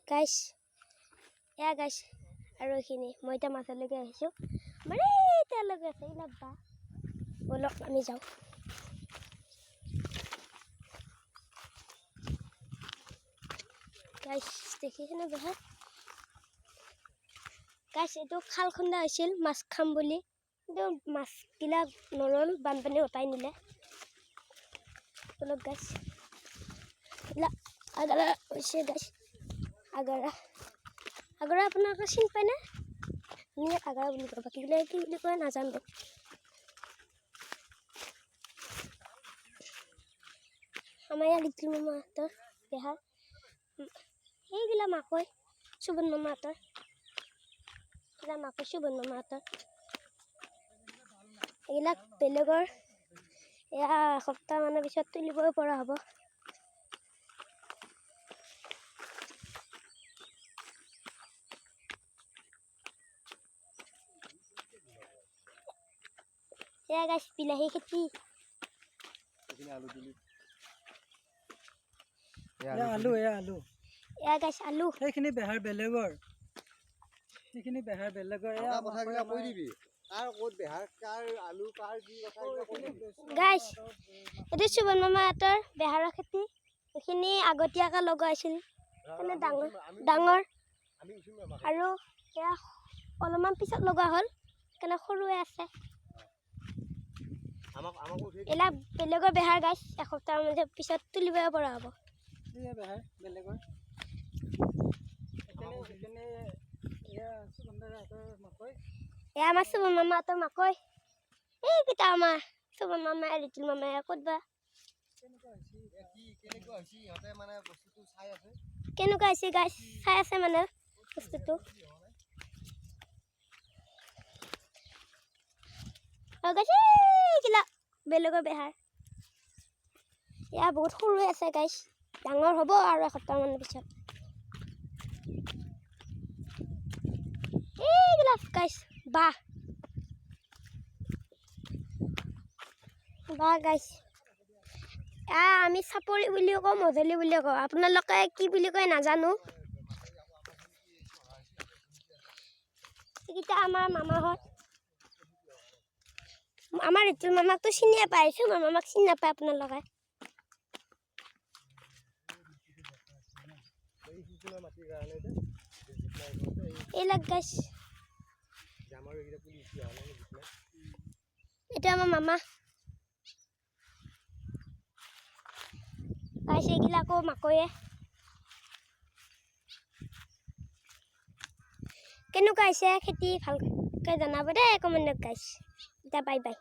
গাইছ এয়া গাইছ আৰু এইখিনি মই এতিয়া মাছলৈকে আহিছোঁ মানে এতিয়ালৈকে আছে এইলাবা বলক আমি যাওঁ গাইছ দেখিছেনে বেহাৰ গাইছ এইটো খাল খন্দা হৈছিল মাছ খাম বুলি কিন্তু মাছগিলা নৰল বানপানী উটাই নিলে বলক গাইছ এইবিলাক আগাৰা হৈছে গাইছ আগাৰা আপোনালোকে চিনি পায়নে আমি আগাৰা বুলি কওঁ বাকীগিলা কি বুলি কয় নাজানো আমাৰ ইয়াৰ লিটিল মামাহঁতৰ বেহাৰ সেইগিলা মাকৈ সুবন মামাহঁতৰ এইগিলা মাকৈ সুবন মামাহঁতৰ এইবিলাক বেলেগৰ এয়া এসপ্তাহ মানৰ পিছত তুলিবই পৰা হ'ব এয়া গাইছ বিলাহী খেতি আলু এয়া গাইছ আলু সেইখিনি বেহাৰ বেলেগৰ কথাবিলাক কৈ দিবি কাৰ ক'ত বেহাৰ কাৰ আলু কাৰ কি কথা গাইছ এইটো সুবন মামাহঁতৰ বেহাৰৰ খেতি এইখিনি আগতীয়াকৈ লগাইছিল মানে ডাঙৰ আৰু এয়া অলপমান পিছত লগা হ'ল সেইকাৰণে সৰুৱে আছে এইবিলাক বেলেগৰ বেহাৰ গাইছ এসপ্তাহমান পিছত তুলিব পৰা হ'ব বেহাৰ বেলেগৰ এয়া আমাৰ সুবন মামাহঁতৰ মাকৈ এইকেইটা আমাৰ সুবন মামাই লিটিল মামাই ক'ত বা কেনেকুৱা হৈছে গাইছ চাই আছে মানে বস্তুটো গাইছ এইগিলা বেলেগৰ বেহাৰ এয়া বহুত সৰু আছে গাইছ ডাঙৰ হ'ব আৰু এসপ্তাহমানৰ পিছত এইগিলা গাইছ বাহ গাইছ আমি চাপৰি বুলিও কওঁ মজলি বুলিও কওঁ আপোনালোকে কি বুলি কয় নাজানো এইকেইটা আমাৰ মামাহঁত আমাৰ লিটিল মামাকতো চিনিয়ে পায় সুবন মামাক চিনি নাপায় আপোনালোকে এইবিলাক গাইছ এটা আমাৰ মামা গাইছ এইগিলা আকৌ মাকৈয়ে কেনেকুৱা হৈছে খেতি ভালকৈ জনাব দেই কমেণ্টত গাইছ এতিয়া বাই বাই